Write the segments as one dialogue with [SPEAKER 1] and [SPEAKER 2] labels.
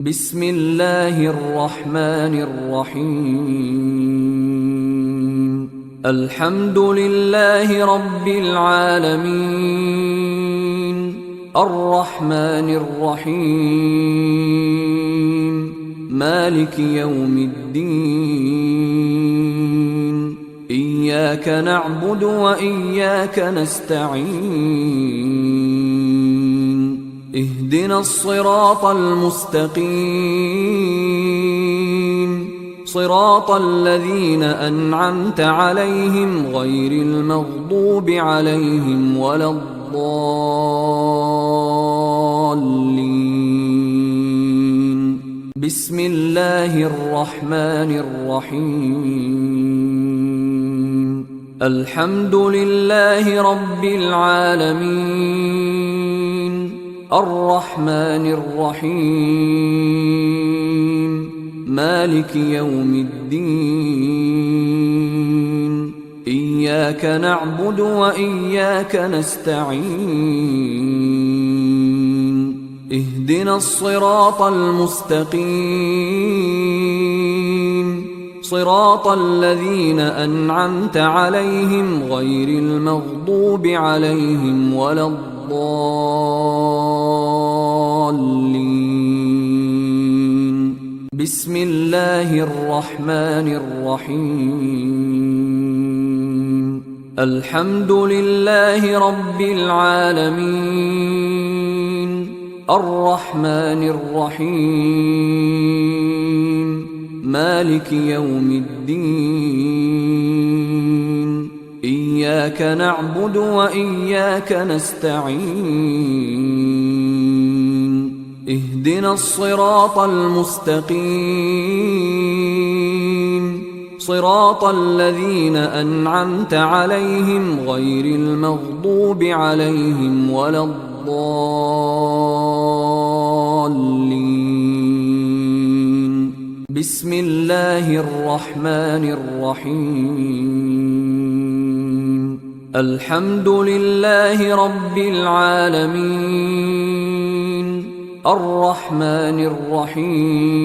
[SPEAKER 1] بسم الله الرحمن الرحيم. الحمد لله رب العالمين، الرحمن الرحيم، مالك يوم الدين. إياك نعبد وإياك نستعين، اهدنا الصراط المستقيم، صراط الذين أنعمت عليهم غير المغضوب عليهم ولا الضالين. بسم الله الرحمن الرحيم. الحمد لله رب العالمين، الرحمن الرحيم، مالك يوم الدين. إياك نعبد وإياك نستعين، اهدنا الصراط المستقيم، صراط الذين أنعمت عليهم غير المغضوب عليهم ولا الضالين. بسم الله الرحمن الرحيم. الحمد لله رب العالمين، الرحمن الرحيم، مالك يوم الدين. إياك نعبد وإياك نستعين، اهدنا الصراط المستقيم، صراط الذين أنعمت عليهم غير المغضوب عليهم ولا الضالين. بسم الله الرحمن الرحيم. الحمد لله رب العالمين، الرحمن الرحيم،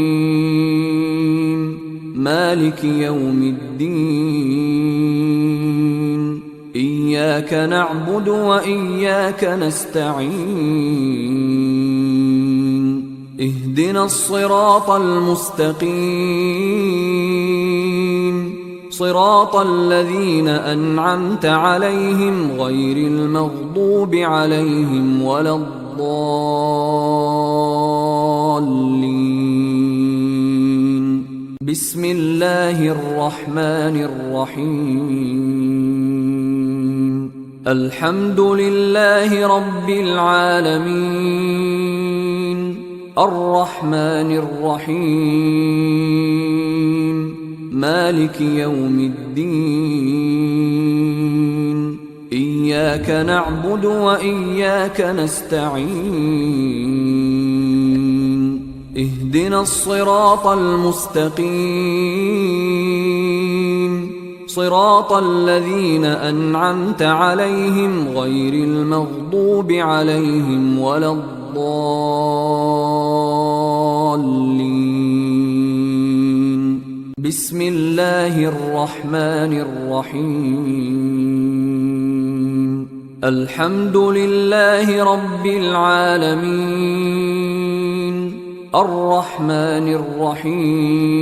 [SPEAKER 1] مالك يوم الدين. إياك نعبد وإياك نستعين، اهدنا الصراط المستقيم، صراط الذين أنعمت عليهم غير المغضوب عليهم ولا الضالين. بسم الله الرحمن الرحيم. الحمد لله رب العالمين، الرحمن الرحيم، مالك يوم الدين. إياك نعبد وإياك نستعين، اهدنا الصراط المستقيم، صراط الذين أنعمت عليهم غير المغضوب عليهم ولا الضالين. بسم الله الرحمن الرحيم. الحمد لله رب العالمين، الرحمن الرحيم،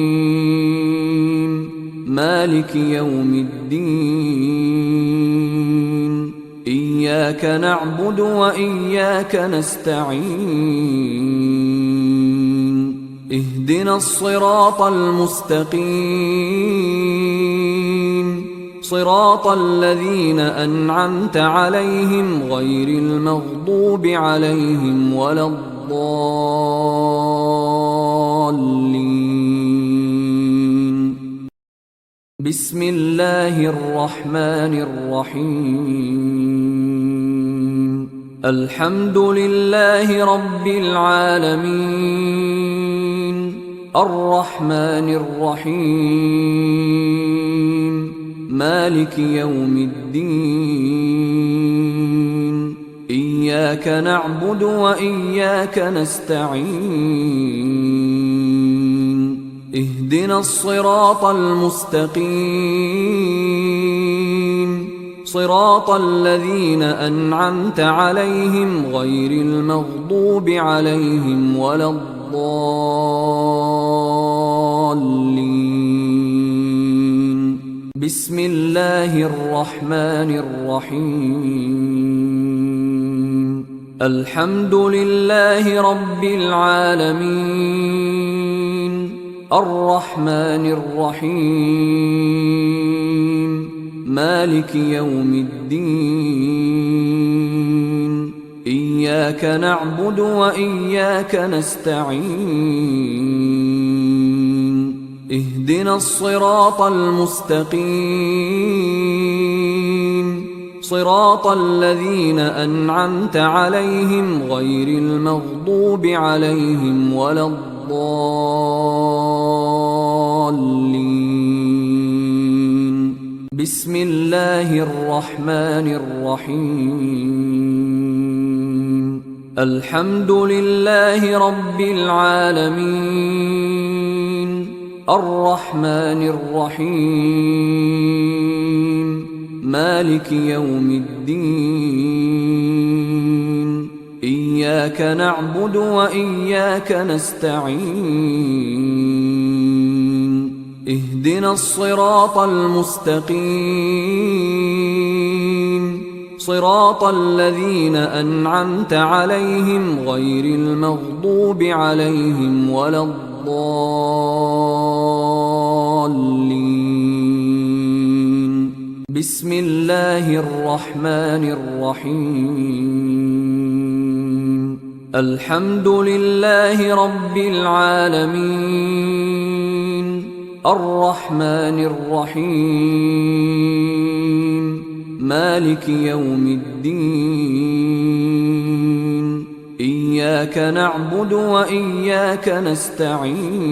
[SPEAKER 1] مالك يوم الدين. إياك نعبد وإياك نستعين، اهدنا الصراط المستقيم، صراط الذين أنعمت عليهم غير المغضوب عليهم ولا الضالين. بسم الله الرحمن الرحيم. الحمد لله رب العالمين، الرحمن الرحيم، مالك يوم الدين. إياك نعبد وإياك نستعين، اهدنا الصراط المستقيم صراط الذين أنعمت عليهم غير المغضوب عليهم ولا الضالين. بسم الله الرحمن الرحيم. الحمد لله رب العالمين الرحمن الرحيم مالك يوم الدين إياك نعبد وإياك نستعين اهدنا الصراط المستقيم صراط الذين أنعمت عليهم غير المغضوب عليهم ولا الضالين. بسم الله الرحمن الرحيم. الحمد لله رب العالمين الرحمن الرحيم مالك يوم الدين إياك نعبد وإياك نستعين اهدنا الصراط المستقيم صراط الذين أنعمت عليهم غير المغضوب عليهم ولا الضالين. بسم الله الرحمن الرحيم. الحمد لله رب العالمين الرحمن الرحيم مالك يوم الدين إياك نعبد وإياك نستعين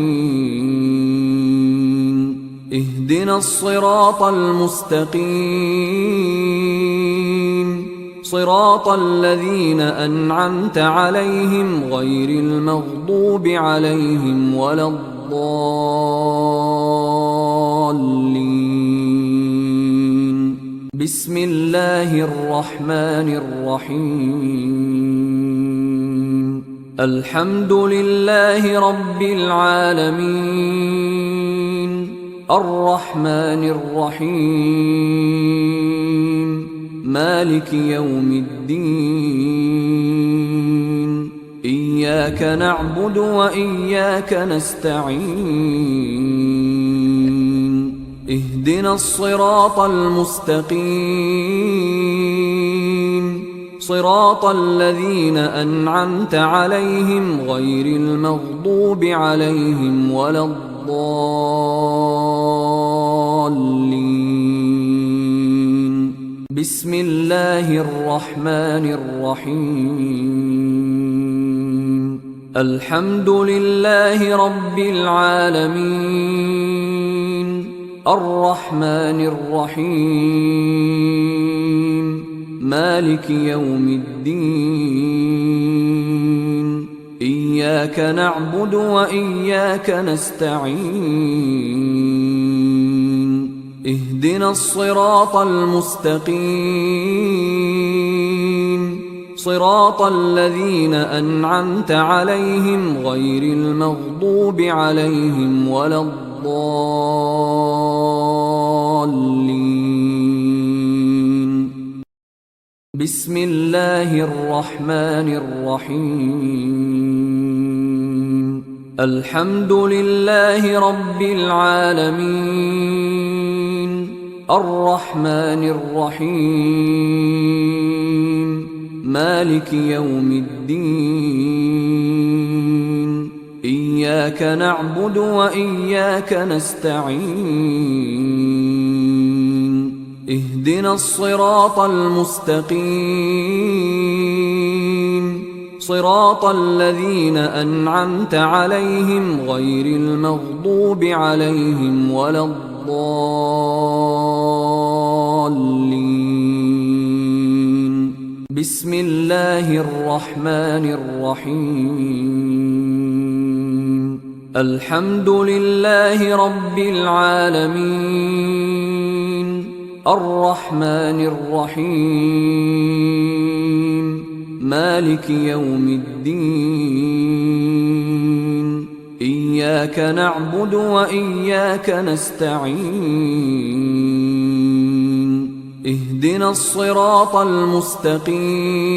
[SPEAKER 1] اهدنا الصراط المستقيم صراط الذين أنعمت عليهم غير المغضوب عليهم ولا الضالين. بسم الله الرحمن الرحيم. الحمد لله رب العالمين الرحمن الرحيم مالك يوم الدين إياك نعبد وإياك نستعين اهدنا الصراط المستقيم صراط الذين أنعمت عليهم غير المغضوب عليهم ولا الضالين. بسم الله الرحمن الرحيم. الحمد لله رب العالمين الرحمن الرحيم مالك يوم الدين إياك نعبد وإياك نستعين اهدنا الصراط المستقيم صراط الذين أنعمت عليهم غير المغضوب عليهم ولا الضالين. بسم الله الرحمن الرحيم. الحمد لله رب العالمين الرحمن الرحيم مالك يوم الدين إياك نعبد وإياك نستعين اهدنا الصراط المستقيم صراط الذين أنعمت عليهم غير المغضوب عليهم ولا الضالين. بسم الله الرحمن الرحيم. الحمد لله رب العالمين الرحمن الرحيم مالك يوم الدين إياك نعبد وإياك نستعين اهدنا الصراط المستقيم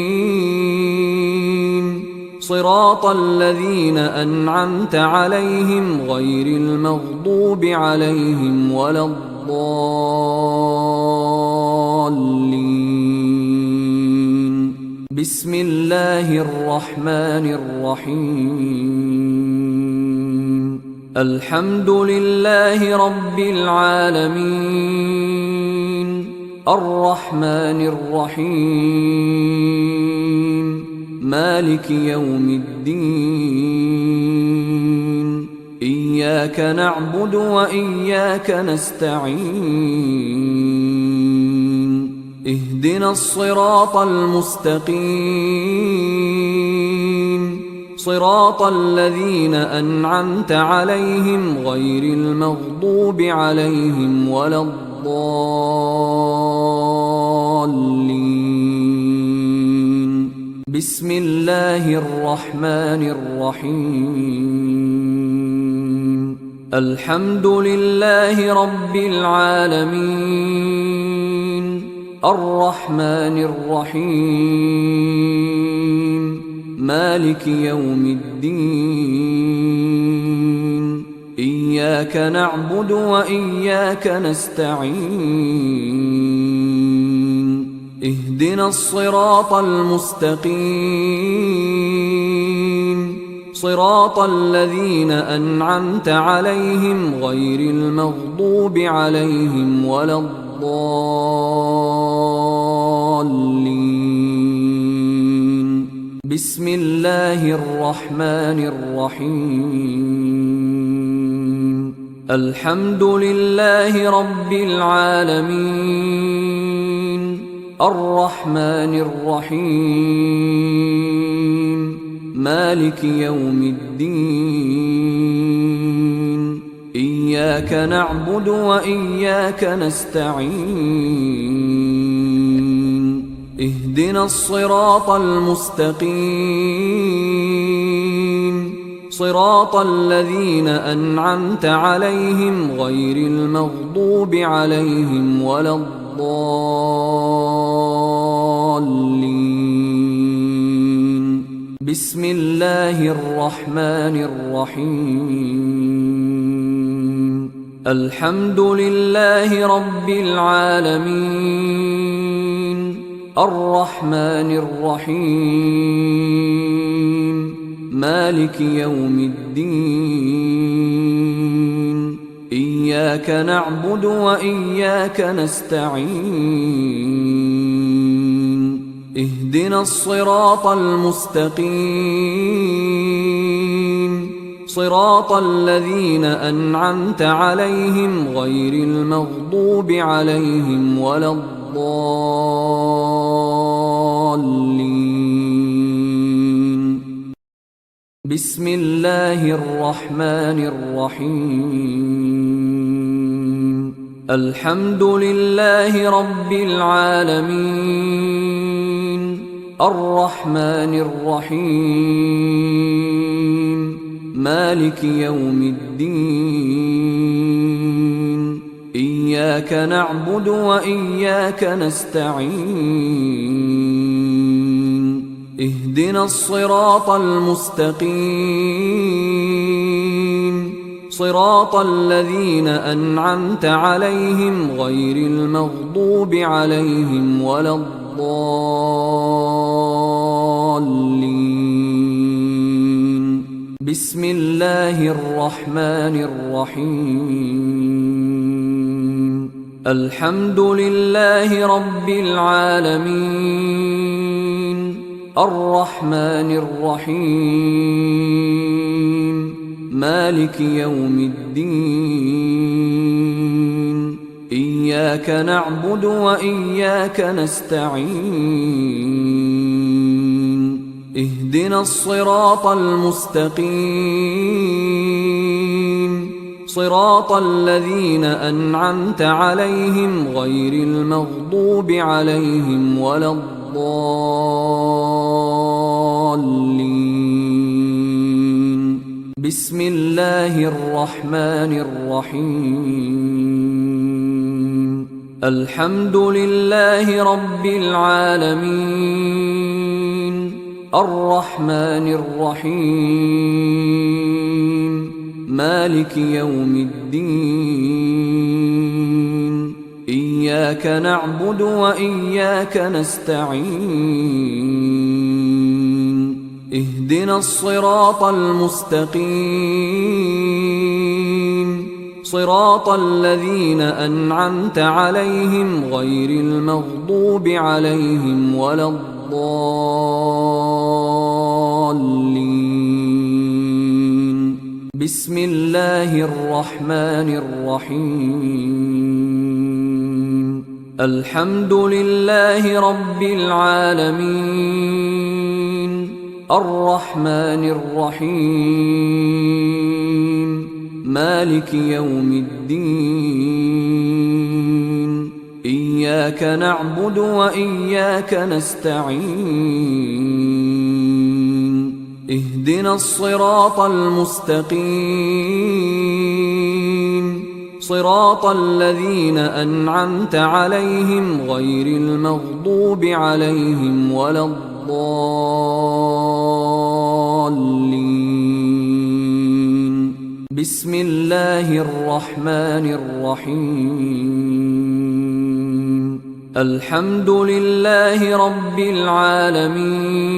[SPEAKER 1] صراط الذين أنعمت عليهم غير المغضوب عليهم ولا الضالين بسم الله الرحمن الرحيم الحمد لله رب العالمين الرحمن الرحيم مالك يوم الدين إياك نعبد وإياك نستعين اهدنا الصراط المستقيم صراط الذين أنعمت عليهم غير المغضوب عليهم ولا الضالين بسم الله الرحمن الرحيم الحمد لله رب العالمين الرحمن الرحيم مالك يوم الدين إياك نعبد وإياك نستعين اهدنا الصراط المستقيم صراط الذين أنعمت عليهم غير المغضوب عليهم ولا الضالين بسم الله الرحمن الرحيم الحمد لله رب العالمين الرحمن الرحيم مالك يوم الدين إياك نعبد وإياك نستعين اهدنا الصراط المستقيم صراط الذين أنعمت عليهم غير المغضوب عليهم ولا الضالين بسم الله الرحمن الرحيم الحمد لله رب العالمين الرحمن الرحيم مالك يوم الدين إياك نعبد وإياك نستعين اهدنا الصراط المستقيم صراط الذين أنعمت عليهم غير المغضوب عليهم ولا الضالين بسم الله الرحمن الرحيم الحمد لله رب العالمين الرحمن الرحيم مالك يوم الدين إياك نعبد وإياك نستعين اهدنا الصراط المستقيم صراط الذين أنعمت عليهم غير المغضوب عليهم ولا الضالين بسم الله الرحمن الرحيم الحمد لله رب العالمين الرحمن الرحيم مالك يوم الدين إياك نعبد وإياك نستعين اهدنا الصراط المستقيم صراط الذين أنعمت عليهم غير المغضوب عليهم ولا الضالين. بسم الله الرحمن الرحيم. الحمد لله رب العالمين الرحمن الرحيم مالك يوم الدين إياك نعبد وإياك نستعين اهدنا الصراط المستقيم صراط الذين أنعمت عليهم غير المغضوب عليهم ولا الضالين. بسم الله الرحمن الرحيم. الحمد لله رب العالمين الرحمن الرحيم مالك يوم الدين إياك نعبد وإياك نستعين اهدنا الصراط المستقيم صراط الذين أنعمت عليهم غير المغضوب عليهم ولا الضالين. بسم الله الرحمن الرحيم. الحمد لله رب العالمين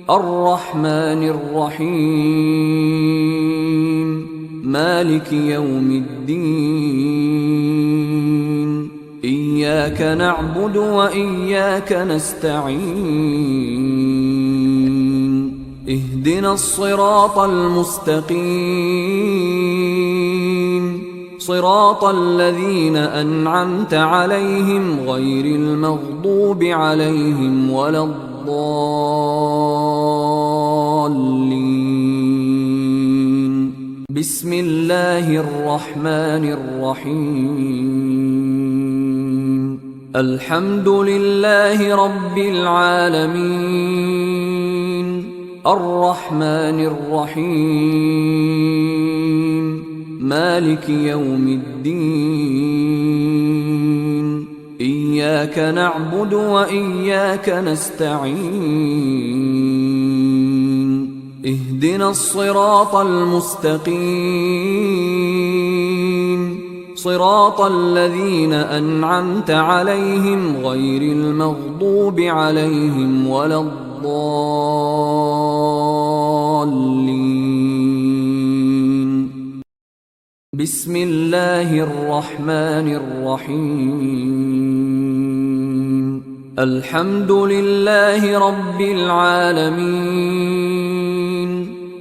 [SPEAKER 1] الرحمن الرحيم مالك يوم الدين إياك نعبد وإياك نستعين اهدنا الصراط المستقيم صراط الذين أنعمت عليهم غير المغضوب عليهم ولا الضالين. بسم الله الرحمن الرحيم. الحمد لله رب العالمين الرحمن الرحيم مالك يوم الدين إياك نعبد وإياك نستعين اهدنا الصراط المستقيم صراط الذين أنعمت عليهم غير المغضوب عليهم ولا الضالين. بسم الله الرحمن الرحيم. الحمد لله رب العالمين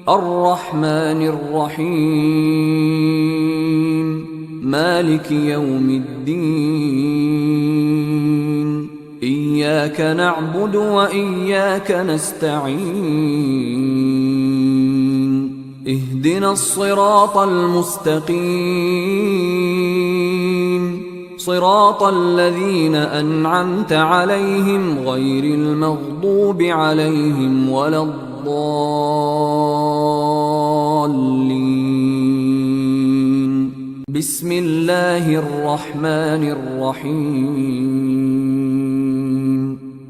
[SPEAKER 1] الرحمن الرحيم مالك يوم الدين إياك نعبد وإياك نستعين اهدنا الصراط المستقيم صراط الذين أنعمت عليهم غير المغضوب عليهم ولا الضالين. بسم الله الرحمن الرحيم.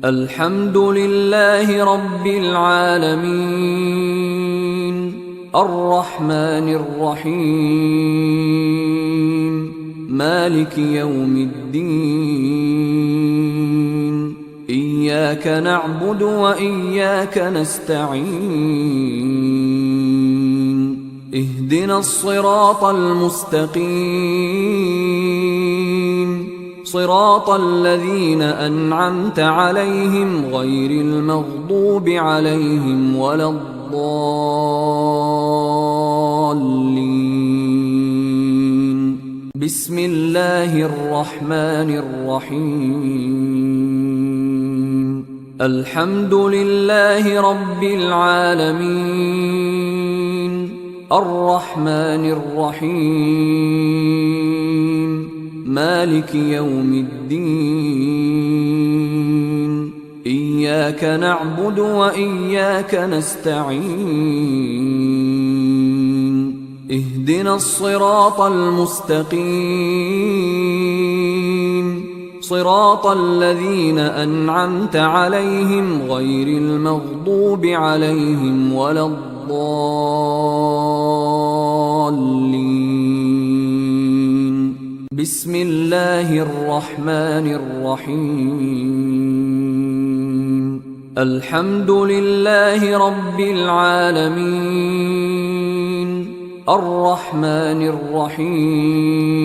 [SPEAKER 1] الحمد لله رب العالمين الرحمن الرحيم مالك يوم الدين إياك نعبد وإياك نستعين اهدنا الصراط المستقيم صراط الذين أنعمت عليهم غير المغضوب عليهم ولا الضالين. بسم الله الرحمن الرحيم. الحمد لله رب العالمين الرحمن الرحيم مالك يوم الدين إياك نعبد وإياك نستعين اهدنا الصراط المستقيم صراط الذين أنعمت عليهم غير المغضوب عليهم ولا الضالين بسم الله الرحمن الرحيم الحمد لله رب العالمين الرحمن الرحيم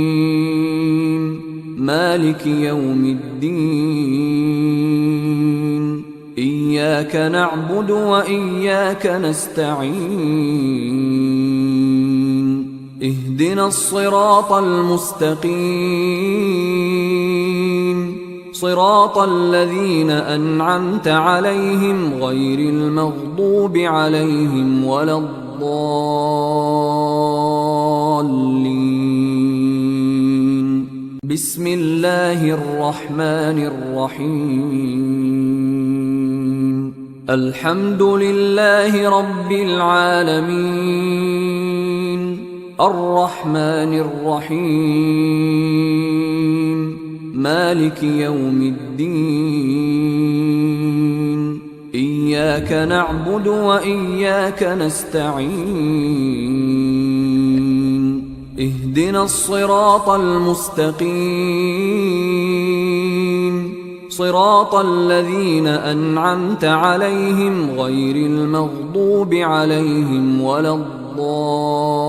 [SPEAKER 1] مالك يوم الدين إياك نعبد وإياك نستعين اهدنا الصراط المستقيم صراط الذين أنعمت عليهم غير المغضوب عليهم ولا الضالين بسم الله الرحمن الرحيم الحمد لله رب العالمين الرحمن الرحيم مالك يوم الدين إياك نعبد وإياك نستعين اهدنا الصراط المستقيم صراط الذين أنعمت عليهم غير المغضوب عليهم ولا الضالين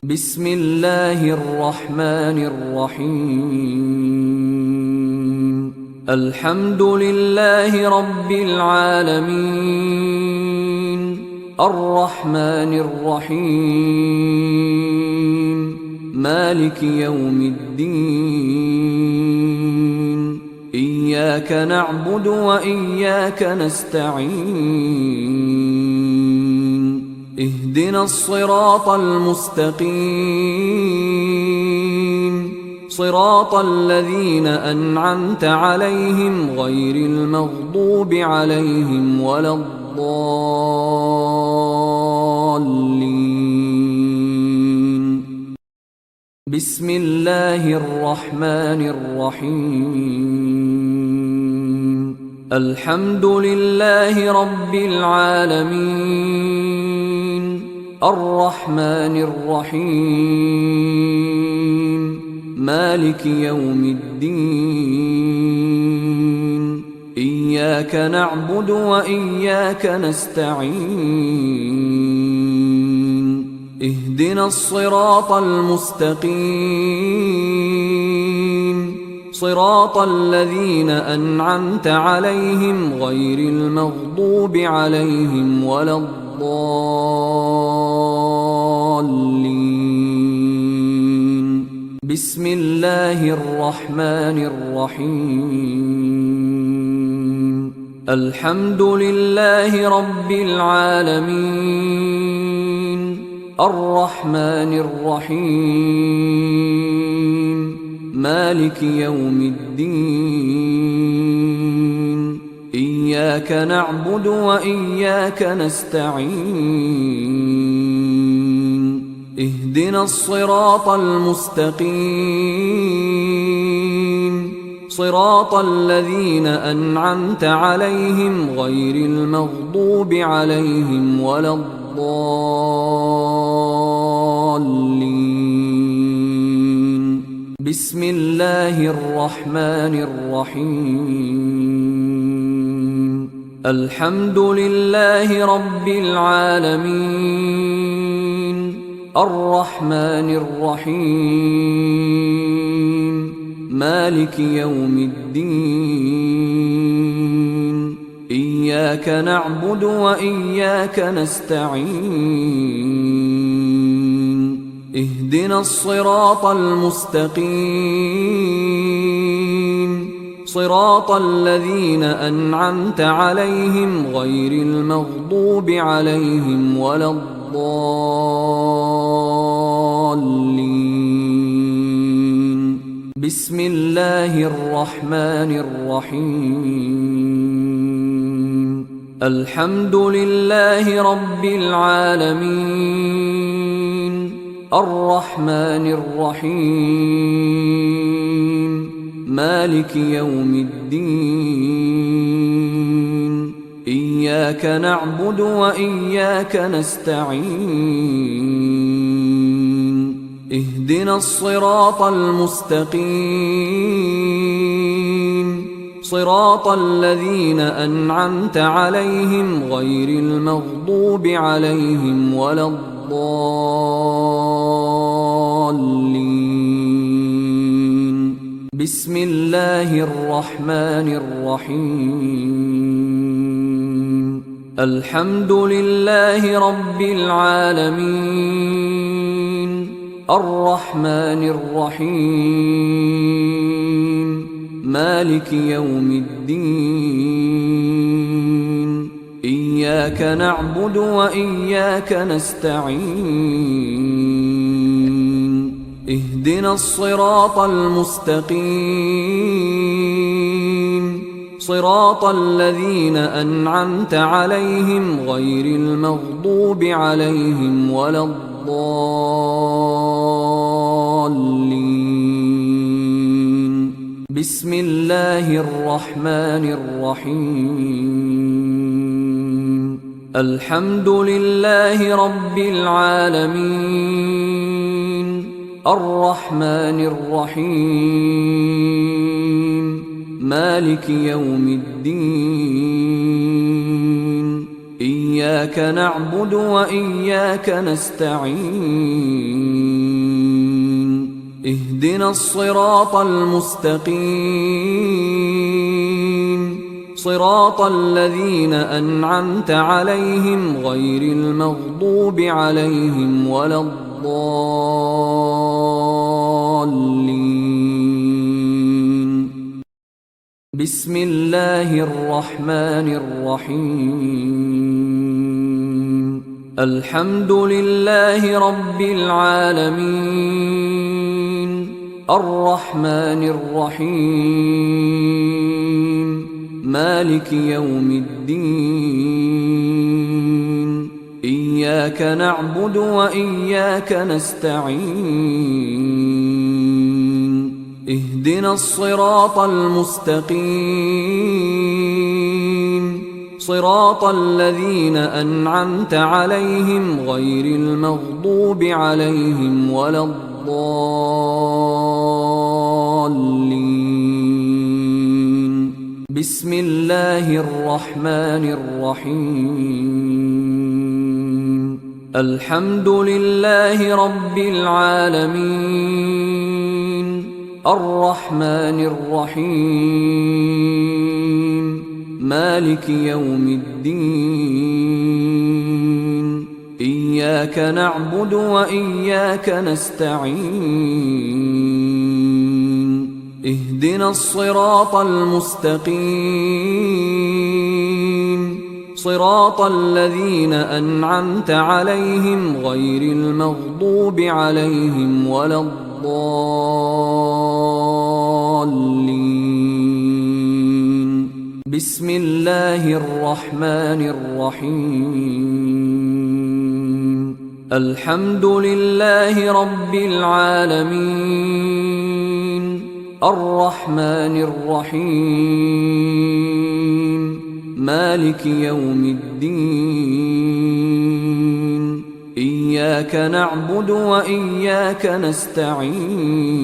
[SPEAKER 1] بسم الله الرحمن الرحيم الحمد لله رب العالمين الرحمن الرحيم مالك يوم الدين إياك نعبد وإياك نستعين اهدنا الصراط المستقيم صراط الذين أنعمت عليهم غير المغضوب عليهم ولا الضالين بسم الله الرحمن الرحيم الحمد لله رب العالمين الرحمن الرحيم مالك يوم الدين إياك نعبد وإياك نستعين اهدنا الصراط المستقيم صراط الذين أنعمت عليهم غير المغضوب عليهم ولا الضالين بسم الله الرحمن الرحيم الحمد لله رب العالمين الرحمن الرحيم مالك يوم الدين إياك نعبد وإياك نستعين اهدنا الصراط المستقيم صراط الذين أنعمت عليهم غير المغضوب عليهم ولا الضالين بسم الله الرحمن الرحيم الحمد لله رب العالمين الرحمن الرحيم مالك يوم الدين إياك نعبد وإياك نستعين اهدنا الصراط المستقيم صراط الذين أنعمت عليهم غير المغضوب عليهم ولا الضالين. بسم الله الرحمن الرحيم. الحمد لله رب العالمين، الرحمن الرحيم، مالك يوم الدين. إياك نعبد وإياك نستعين. اهدنا الصراط المستقيم، صراط الذين أنعمت عليهم غير المغضوب عليهم ولا الضالين. بسم الله الرحمن الرحيم. الحمد لله رب العالمين، الرحمن الرحيم، مالك يوم الدين. إياك نعبد وإياك نستعين. اهدنا الصراط المستقيم، صراط الذين أنعمت عليهم غير المغضوب عليهم ولا الضالين. بسم الله الرحمن الرحيم. الحمد لله رب العالمين، الرحمن الرحيم، مالك يوم الدين. إياك نعبد وإياك نستعين. اهدنا الصراط المستقيم، صراط الذين أنعمت عليهم غير المغضوب عليهم ولا الضالين. بسم الله الرحمن الرحيم. الحمد لله رب العالمين، الرحمن الرحيم، مالك يوم الدين. إياك نعبد وإياك نستعين. اهدنا الصراط المستقيم، صراط الذين أنعمت عليهم غير المغضوب عليهم ولا الضالين. بسم الله الرحمن الرحيم. الحمد لله رب العالمين، الرحمن الرحيم، مالك يوم الدين. إياك نعبد وإياك نستعين. اهدنا الصراط المستقيم، صراط الذين أنعمت عليهم غير المغضوب عليهم ولا الضالين. بسم الله الرحمن الرحيم. الحمد لله رب العالمين، الرحمن الرحيم، مالك يوم الدين. إياك نعبد وإياك نستعين.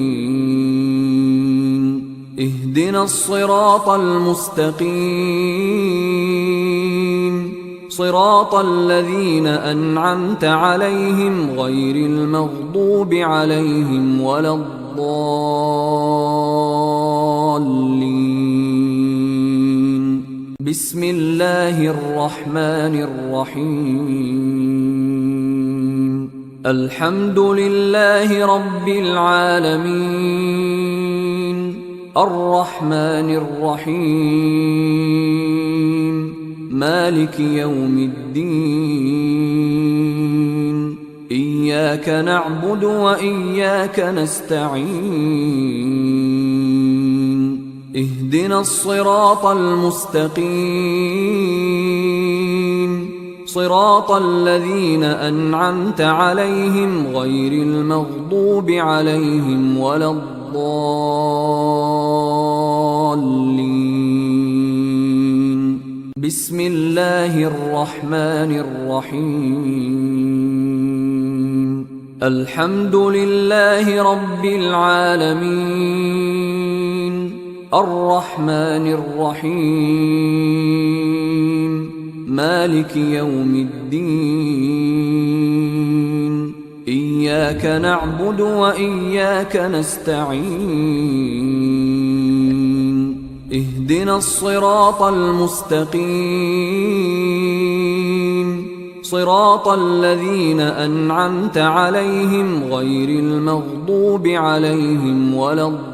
[SPEAKER 1] اهدنا الصراط المستقيم، صراط الذين أنعمت عليهم غير المغضوب عليهم ولا الضالين. بسم الله الرحمن الرحيم. الحمد لله رب العالمين، الرحمن الرحيم مالك يوم الدين إياك نعبد وإياك نستعين اهدنا الصراط المستقيم صراط الذين أنعمت عليهم غير المغضوب عليهم ولا الضالين بسم الله الرحمن الرحيم الحمد لله رب العالمين الرحمن الرحيم مالك يوم الدين إياك نعبد وإياك نستعين اهدنا الصراط المستقيم صراط الذين أنعمت عليهم غير المغضوب عليهم ولا الضالين